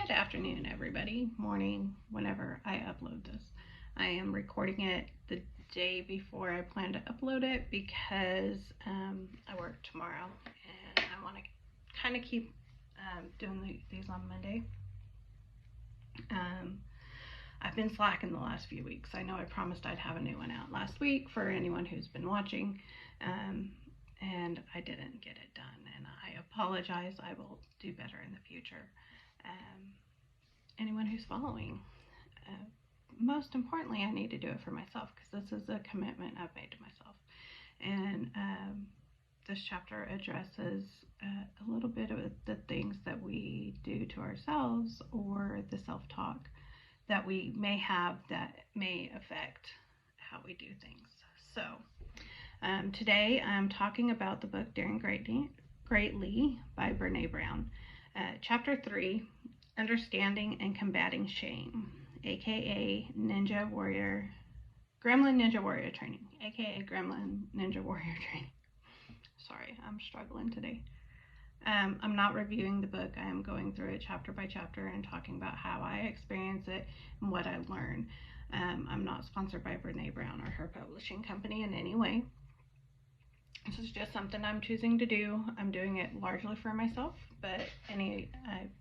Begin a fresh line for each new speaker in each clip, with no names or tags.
Good afternoon, everybody. Morning, whenever I upload this. I am recording it the day before I plan to upload it because I work tomorrow and I want to kind of keep doing these on Monday. I've been slacking the last few weeks. I know I promised I'd have a new one out last week for anyone who's been watching, and I didn't get it done, and I apologize. I will do better in the future. Anyone who's following, most importantly, I need to do it for myself because this is a commitment I've made to myself. And this chapter addresses a little bit of the things that we do to ourselves or the self-talk that we may have that may affect how we do things. So today I'm talking about the book Daring Greatly by Brene Brown. Chapter 3, Understanding and Combating Shame, aka Gremlin Ninja Warrior Training, aka Gremlin Ninja Warrior Training. Sorry, I'm struggling today. I'm not reviewing the book. I am going through it chapter by chapter and talking about how I experience it and what I learn. I'm not sponsored by Brene Brown or her publishing company in any way. This is just something I'm choosing to do. I'm doing it largely for myself, but I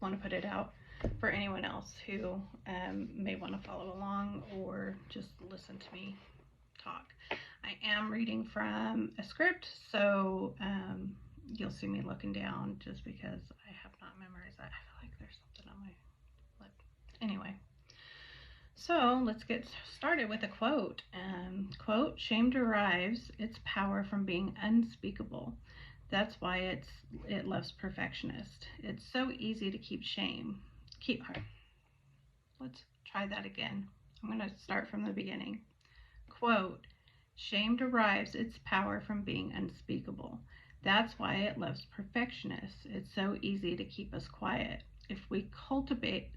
want to put it out for anyone else who may want to follow along or just listen to me talk. I am reading from a script, so you'll see me looking down just because I have not memorized that. I feel like there's something on my lip. Anyway, so let's get started with a quote. Quote, "Shame derives its power from being unspeakable. That's why it loves perfectionists. It's so easy to keep shame. Let's try that again. I'm going to start from the beginning. Quote, "Shame derives its power from being unspeakable. That's why it loves perfectionists. It's so easy to keep us quiet. If we cultivate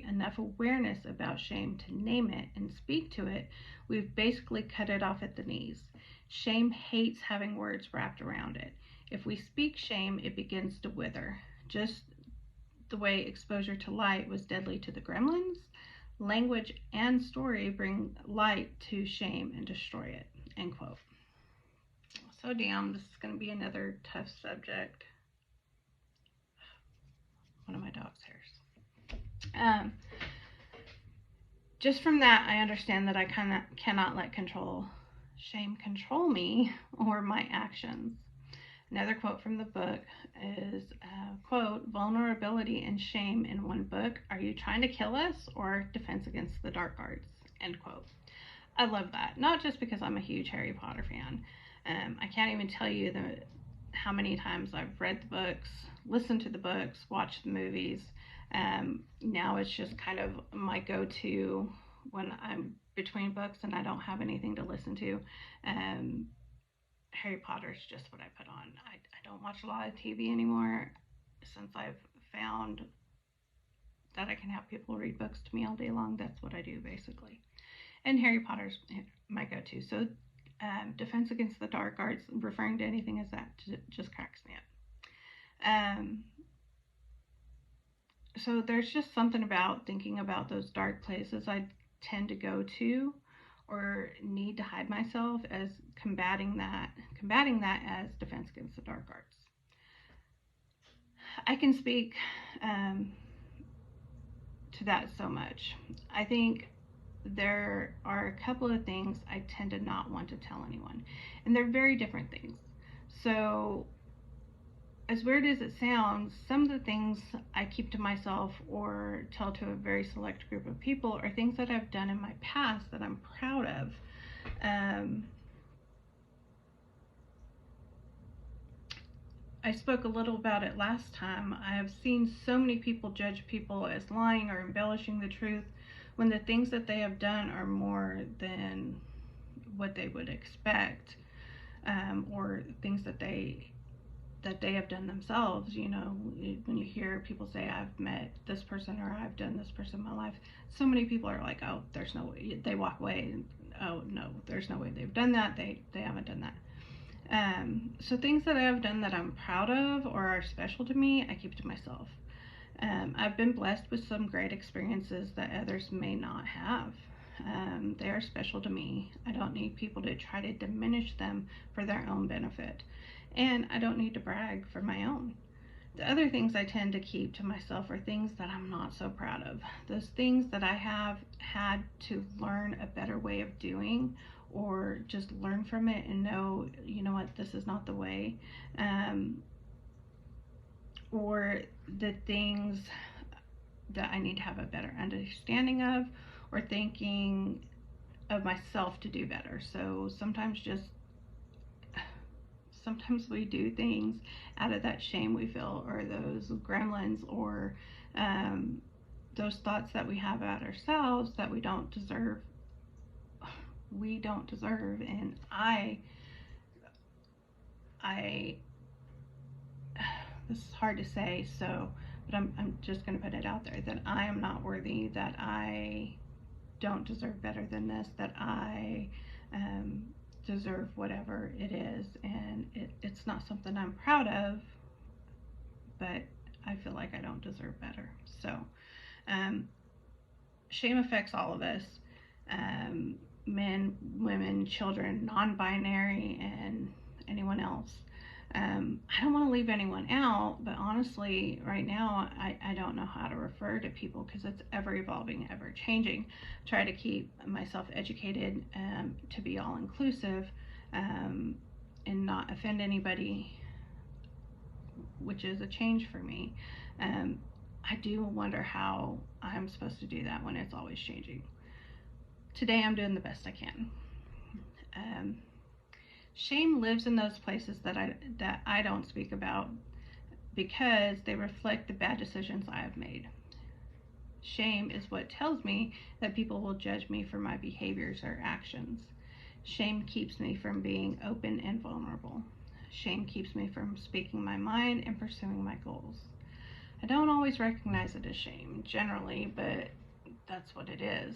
enough awareness about shame to name it and speak to it, we've basically cut it off at the knees. Shame hates having words wrapped around it. If we speak shame, it begins to wither. Just the way exposure to light was deadly to the gremlins, language and story bring light to shame and destroy it." End quote. So damn, this is going to be another tough subject. One of my dog's hairs. Just from that, I understand that I cannot let shame control me or my actions. Another quote from the book is, quote, "Vulnerability and shame in one book. Are you trying to kill us or Defense Against the Dark Arts?" End quote. I love that. Not just because I'm a huge Harry Potter fan. I can't even tell you how many times I've read the books, listened to the books, watched the movies. Now it's just kind of my go-to when I'm between books and I don't have anything to listen to. Harry Potter is just what I put on. I don't watch a lot of TV anymore since I've found that I can have people read books to me all day long. That's what I do basically. And Harry Potter's my go-to. So Defense Against the Dark Arts, referring to anything as that just cracks me up. So there's just something about thinking about those dark places I tend to go to or need to hide myself as combating that as Defense Against the Dark Arts. I can speak to that so much. I think there are a couple of things I tend to not want to tell anyone, and they're very different things. So as weird as it sounds, some of the things I keep to myself or tell to a very select group of people are things that I've done in my past that I'm proud of. I spoke a little about it last time. I have seen so many people judge people as lying or embellishing the truth when the things that they have done are more than what they would expect, or things that they have done themselves. You know, when you hear people say, "I've met this person" or "I've done this person in my life," so many people are like, "Oh, there's no way." They walk away and, "Oh no, there's no way they've done that. They haven't done that." So things that I have done that I'm proud of or are special to me, I keep to myself. I've been blessed with some great experiences that others may not have. They are special to me. I don't need people to try to diminish them for their own benefit. And I don't need to brag for my own. The other things I tend to keep to myself are things that I'm not so proud of. Those things that I have had to learn a better way of doing, or just learn from it and know, you know what, this is not the way. Or the things that I need to have a better understanding of, or thinking of myself to do better. So sometimes we do things out of that shame we feel, or those gremlins, or those thoughts that we have about ourselves that we don't deserve. And I this is hard to say, but I'm just going to put it out there that I am not worthy, that I don't deserve better than this, that I deserve whatever it is, and it's not something I'm proud of, but I feel like I don't deserve better. So shame affects all of us, men, women, children, non-binary, and anyone else. I don't want to leave anyone out, but honestly, right now, I don't know how to refer to people because it's ever evolving, ever changing. Try to keep myself educated to be all inclusive and not offend anybody, which is a change for me. I do wonder how I'm supposed to do that when it's always changing. Today, I'm doing the best I can. Shame lives in those places that I don't speak about because they reflect the bad decisions I have made. Shame is what tells me that people will judge me for my behaviors or actions. Shame keeps me from being open and vulnerable. Shame keeps me from speaking my mind and pursuing my goals. I don't always recognize it as shame, generally, but that's what it is.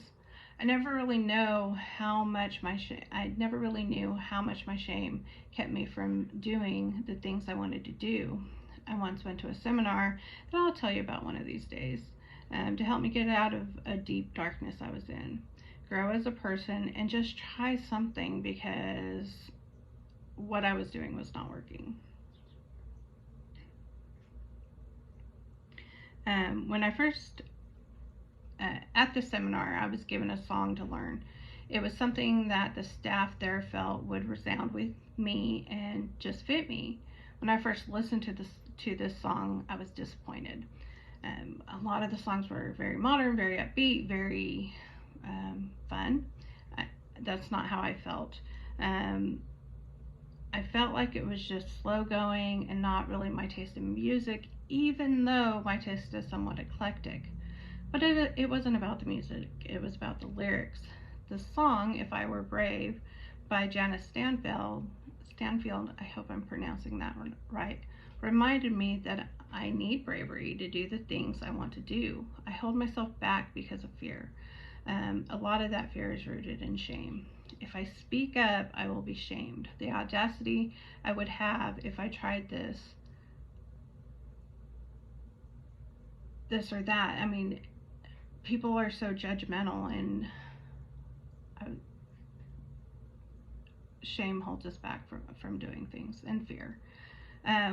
I never really knew how much my shame kept me from doing the things I wanted to do. I once went to a seminar that I'll tell you about one of these days to help me get out of a deep darkness I was in, grow as a person, and just try something because what I was doing was not working. When I first at the seminar, I was given a song to learn. It was something that the staff there felt would resound with me and just fit me. When I first listened to this song, I was disappointed. A lot of the songs were very modern, very upbeat, very fun. That's not how I felt. I felt like it was just slow going and not really my taste in music, even though my taste is somewhat eclectic. But it wasn't about the music, it was about the lyrics. The song, If I Were Brave, by Janice Stanfield, I hope I'm pronouncing that one right, reminded me that I need bravery to do the things I want to do. I hold myself back because of fear. A lot of that fear is rooted in shame. If I speak up, I will be shamed. The audacity I would have if I tried this or that. I mean, people are so judgmental, and shame holds us back from doing things, and fear.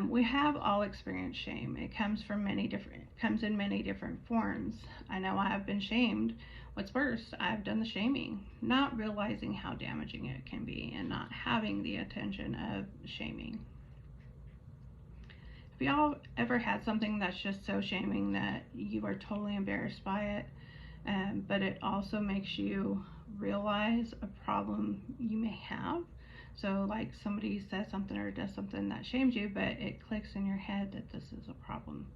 We have all experienced shame. It comes in many different forms. I know I have been shamed. What's worse, I've done the shaming, not realizing how damaging it can be and not having the attention of shaming. Have y'all ever had something that's just so shaming that you are totally embarrassed by it, but it also makes you realize a problem you may have? So like somebody says something or does something that shames you, but it clicks in your head that this is a problem.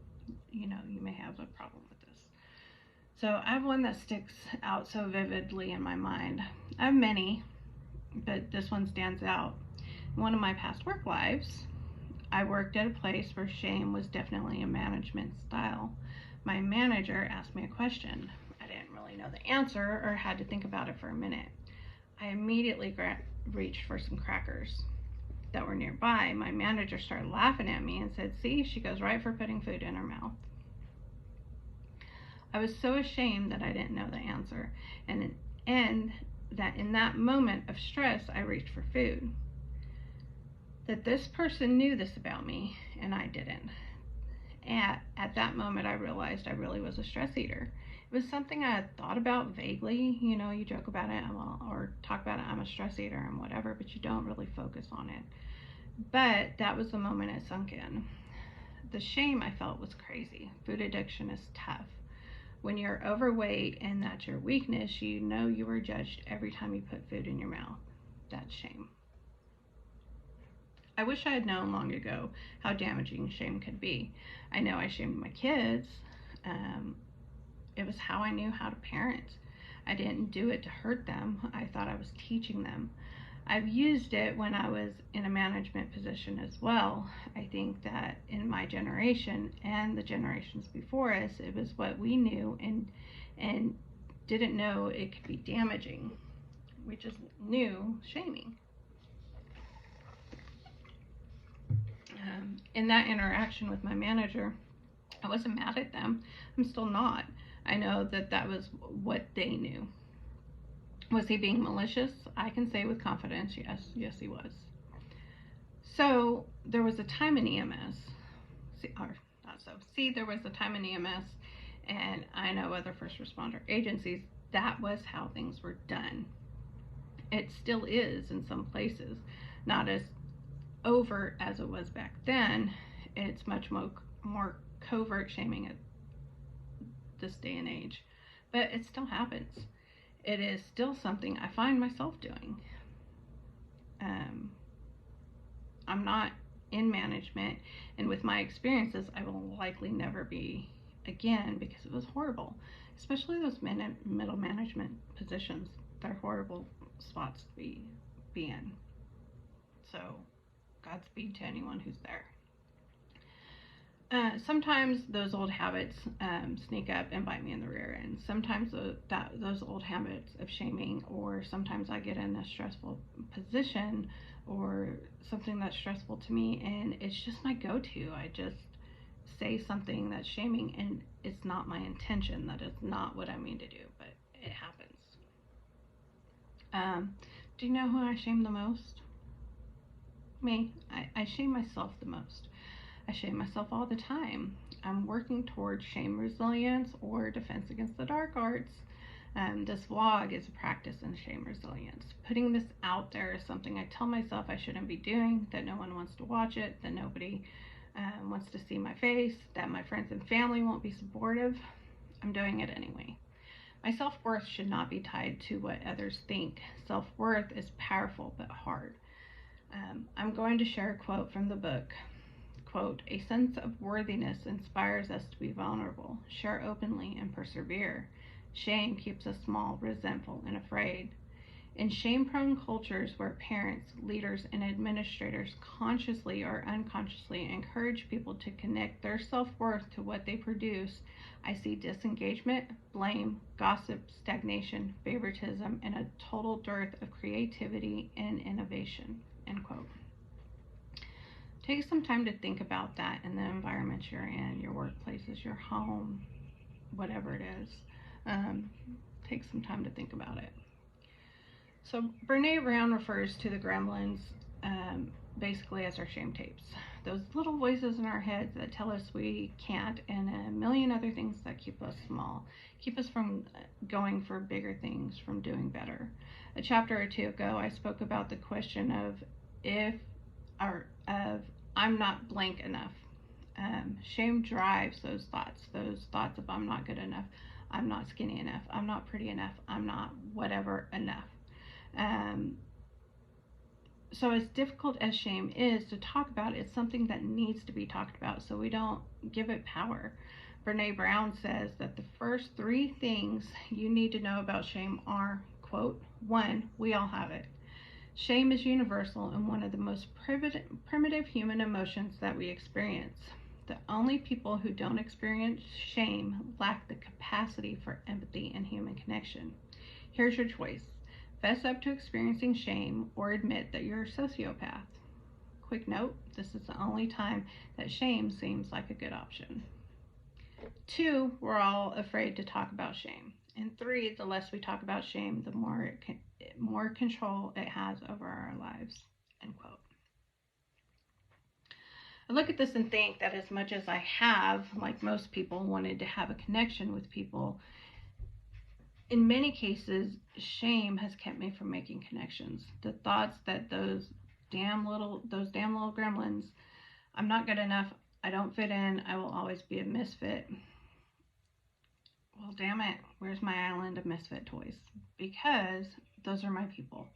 You may have a problem with this. So I have one that sticks out so vividly in my mind. I have many, but this one stands out. In one of my past work lives, I worked at a place where shame was definitely a management style. My manager asked me a question. I didn't really know the answer or had to think about it for a minute. I immediately reached for some crackers that were nearby. My manager started laughing at me and said, "See, she goes right for putting food in her mouth." I was so ashamed that I didn't know the answer, and that in that moment of stress, I reached for food. That this person knew this about me, and I didn't. At that moment, I realized I really was a stress eater. It was something I had thought about vaguely. You know, you joke about it or talk about it, I'm a stress eater and whatever, but you don't really focus on it. But that was the moment it sunk in. The shame I felt was crazy. Food addiction is tough. When you're overweight and that's your weakness, you know you were judged every time you put food in your mouth. That's shame. I wish I had known long ago how damaging shame could be. I know I shamed my kids. It was how I knew how to parent. I didn't do it to hurt them. I thought I was teaching them. I've used it when I was in a management position as well. I think that in my generation and the generations before us, it was what we knew and didn't know it could be damaging. We just knew shaming. In that interaction with my manager, I wasn't mad at them. I'm still not. I know that that was what they knew. Was he being malicious? I can say with confidence, yes he was. So there was a time in EMS, there was a time in EMS, and I know other first responder agencies, that was how things were done. It still is in some places, not as overt as it was back then. It's much more covert shaming at this day and age, but it still happens. It is still something I find myself doing. I'm not in management, and with my experiences, I will likely never be again because it was horrible, especially those middle management positions. They're horrible spots to be in. So Godspeed to anyone who's there. Sometimes those old habits sneak up and bite me in the rear end. Sometimes those old habits of shaming, or sometimes I get in a stressful position or something that's stressful to me, and it's just my go-to. I just say something that's shaming, and it's not my intention. That is not what I mean to do, but it happens. Do you know who I shame the most? Me. I shame myself the most. I shame myself all the time. I'm working towards shame resilience or defense against the dark arts. This vlog is a practice in shame resilience. Putting this out there is something I tell myself I shouldn't be doing, that no one wants to watch it, that nobody wants to see my face, that my friends and family won't be supportive. I'm doing it anyway. My self-worth should not be tied to what others think. Self-worth is powerful but hard. I'm going to share a quote from the book. Quote, "A sense of worthiness inspires us to be vulnerable, share openly, and persevere. Shame keeps us small, resentful, and afraid." In shame-prone cultures where parents, leaders, and administrators consciously or unconsciously encourage people to connect their self-worth to what they produce, I see disengagement, blame, gossip, stagnation, favoritism, and a total dearth of creativity and innovation. End quote. Take some time to think about that in the environment you're in, your workplaces, your home, whatever it is. Take some time to think about it. So Brene Brown refers to the gremlins basically as our shame tapes. Those little voices in our heads that tell us we can't, and a million other things that keep us small, keep us from going for bigger things, from doing better. A chapter or two ago, I spoke about the question of I'm not blank enough. Shame drives those thoughts of I'm not good enough, I'm not skinny enough, I'm not pretty enough, I'm not whatever enough. So as difficult as shame is to talk about, it's something that needs to be talked about so we don't give it power. Brene Brown says that the first 3 things you need to know about shame are, quote, 1, we all have it. Shame is universal and one of the most primitive human emotions that we experience. The only people who don't experience shame lack the capacity for empathy and human connection. Here's your choice. Fess up to experiencing shame or admit that you're a sociopath. Quick note, this is the only time that shame seems like a good option. 2, we're all afraid to talk about shame. And 3, the less we talk about shame, the more control it has over our lives. End quote. I look at this and think that as much as I have, like most people, wanted to have a connection with people, in many cases, shame has kept me from making connections. The thoughts that those damn little gremlins, I'm not good enough, I don't fit in, I will always be a misfit. Well, damn it, where's my island of misfit toys? Because those are my people.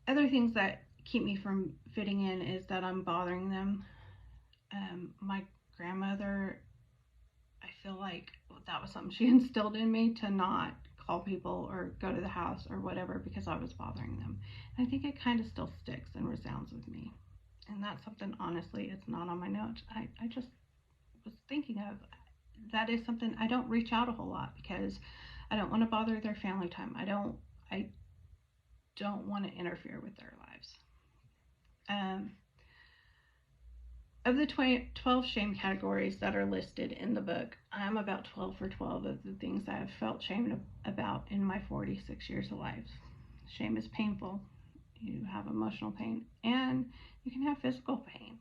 Other things that keep me from fitting in is that I'm bothering them. My grandmother, I feel like that was something she instilled in me, to not call people or go to the house or whatever because I was bothering them. And I think it kind of still sticks and resounds with me. And that's something, honestly, it's not on my notes. I just was thinking of. That is something I don't reach out a whole lot because I don't want to bother their family time. I don't want to interfere with their lives. Of the 12 shame categories that are listed in the book, I'm about 12 for 12 of the things I have felt shame about in my 46 years of life. Shame is painful. You have emotional pain, and you can have physical pain.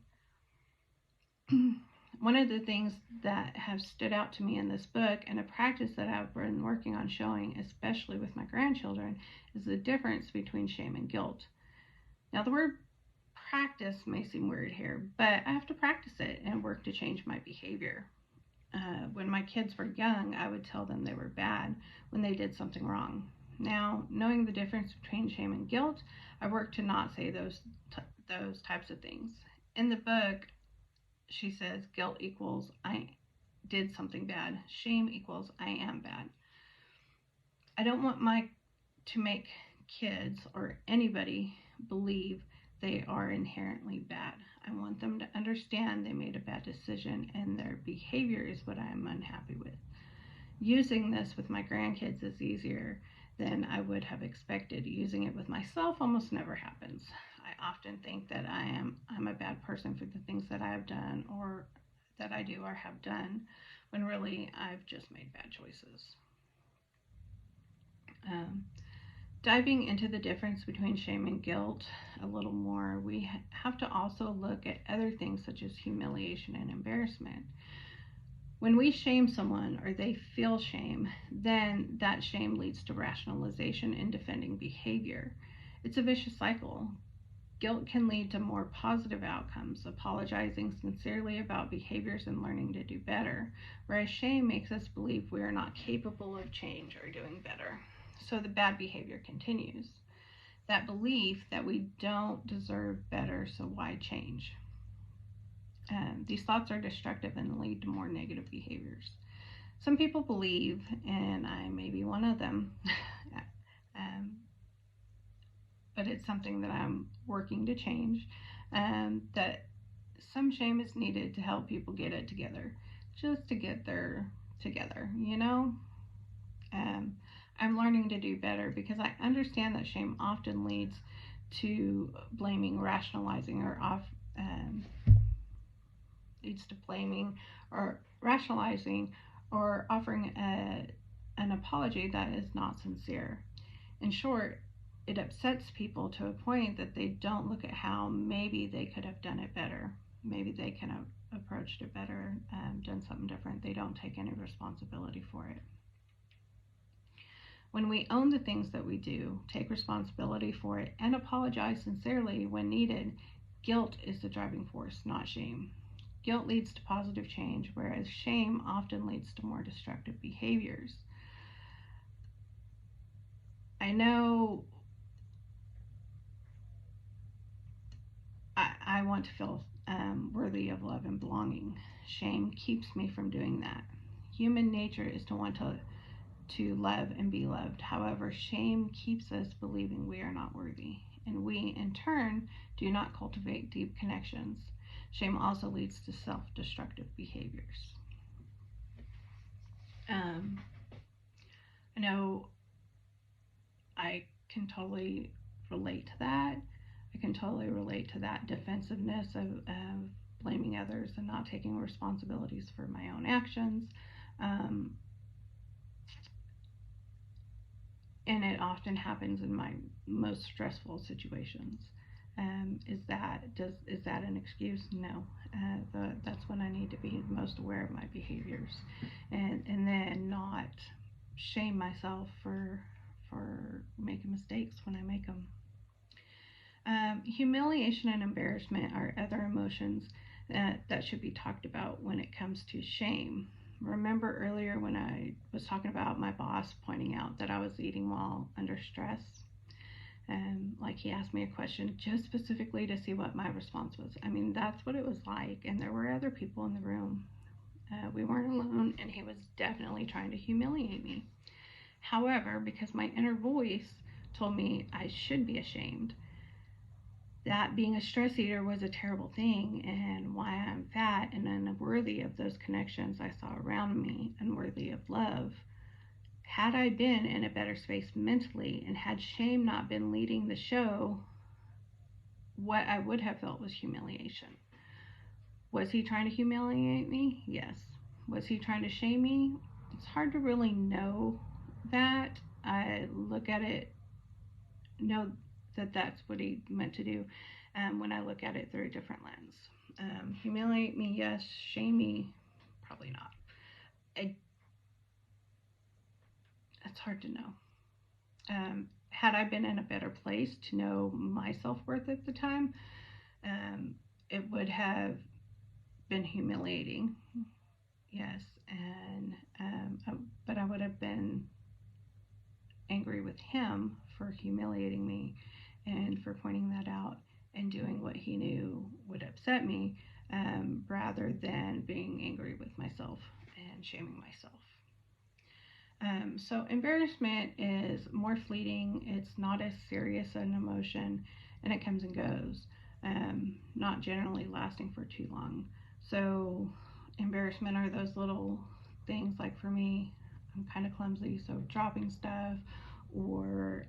One of the things that have stood out to me in this book, and a practice that I've been working on showing, especially with my grandchildren, is the difference between shame and guilt. Now, the word practice may seem weird here, but I have to practice it and work to change my behavior. When my kids were young, I would tell them they were bad when they did something wrong. Now, knowing the difference between shame and guilt, I work to not say those types of things. In the book, she says guilt equals I did something bad. Shame equals I am bad. I don't want to make kids or anybody believe they are inherently bad. I want them to understand they made a bad decision and their behavior is what I am unhappy with. Using this with my grandkids is easier than I would have expected. Using it with myself almost never happens. I often think that I'm a bad person for the things that I have done or that I do or have done, when really I've just made bad choices. Diving into the difference between shame and guilt a little more, we have to also look at other things such as humiliation and embarrassment. When we shame someone or they feel shame, then that shame leads to rationalization and defending behavior. It's a vicious cycle. Guilt can lead to more positive outcomes, apologizing sincerely about behaviors and learning to do better, whereas shame makes us believe we are not capable of change or doing better. So the bad behavior continues. That belief that we don't deserve better, so why change? These thoughts are destructive and lead to more negative behaviors. Some people believe, and I may be one of them, but it's something that I'm working to change, that some shame is needed to help people get it together, just to get there together, you know? I'm learning to do better because I understand that shame often leads to blaming, rationalizing, or leads to blaming or rationalizing or offering an apology that is not sincere. In short, it upsets people to a point that they don't look at how maybe they could have done it better. Maybe they could have approached it better, done something different. They don't take any responsibility for it. When we own the things that we do, take responsibility for it, and apologize sincerely when needed, guilt is the driving force, not shame. Guilt leads to positive change, whereas shame often leads to more destructive behaviors. I know I want to feel worthy of love and belonging. Shame keeps me from doing that. Human nature is to want to love and be loved. However, shame keeps us believing we are not worthy, and we, in turn, do not cultivate deep connections. Shame also leads to self-destructive behaviors. I know I can totally relate to that. I can totally relate to that defensive blaming others and not taking responsibilities for my own actions. And it often happens in my most stressful situations. Is that an excuse? No. That's when I need to be most aware of my behaviors, and then not shame myself for making mistakes when I make them. Humiliation and embarrassment are other emotions that should be talked about when it comes to shame. Remember earlier when I was talking about my boss pointing out that I was eating while under stress? Like he asked me a question just specifically to see what my response was. I mean, that's what it was like, and there were other people in the room. We weren't alone, and he was definitely trying to humiliate me. However, because my inner voice told me I should be ashamed, that being a stress eater was a terrible thing, and why I'm fat and unworthy of those connections I saw around me, unworthy of love. Had I been in a better space mentally, and had shame not been leading the show, what I would have felt was humiliation. Was he trying to humiliate me? Yes. Was he trying to shame me? It's hard to really know that. I look at it, know that that's what he meant to do when I look at it through a different lens. Humiliate me, yes. Shame me, probably not. It's hard to know. Had I been in a better place to know my self-worth at the time, it would have been humiliating, yes, but I would have been angry with him for humiliating me and for pointing that out and doing what he knew would upset me, rather than being angry with myself and shaming myself. So embarrassment is more fleeting. It's not as serious an emotion, and it comes and goes, not generally lasting for too long. So embarrassment are those little things, like for me, I'm kind of clumsy, so dropping stuff or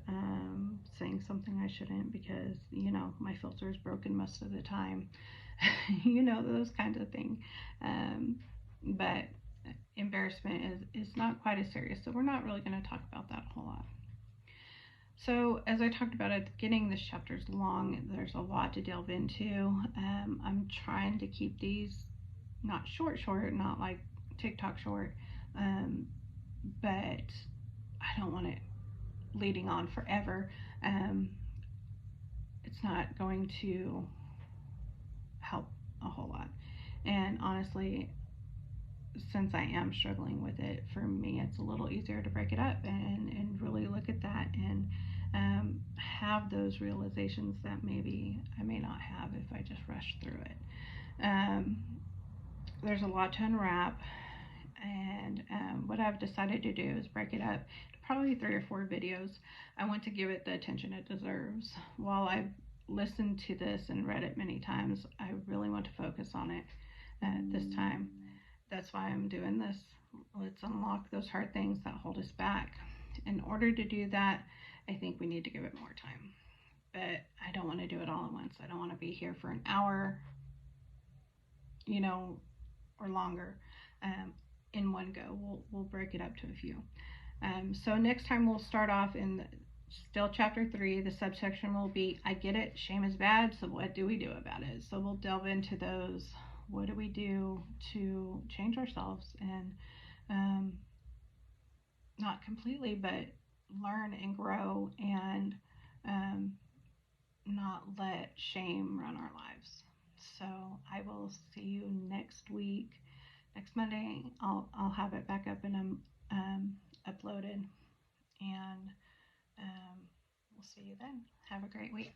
saying something I shouldn't because, my filter is broken most of the time. Those kinds of things. But embarrassment is not quite as serious, so we're not really going to talk about that a whole lot. So as I talked about at the beginning, this chapter is long. There's a lot to delve into. I'm trying to keep these not short, not like TikTok short, but I don't want it leading on forever. It's not going to help a whole lot. And honestly, since I am struggling with it, for me it's a little easier to break it up and really look at that and have those realizations that maybe I may not have if I just rush through it. There's a lot to unwrap, and what I've decided to do is break it up to probably 3 or 4 videos. I want to give it the attention it deserves. While I've listened to this and read it many times, I really want to focus on it this time. That's why I'm doing this. Let's unlock those hard things that hold us back. In order to do that, I think we need to give it more time. But I don't want to do it all at once. I don't want to be here for an hour, or longer in one go. We'll break it up to a few. So next time we'll start off in still chapter 3. The subsection will be, I get it, shame is bad, so what do we do about it? So we'll delve into those. What do we do to change ourselves and not completely, but learn and grow and not let shame run our lives. So I will see you next week. Next Monday, I'll have it back up and uploaded, and we'll see you then. Have a great week.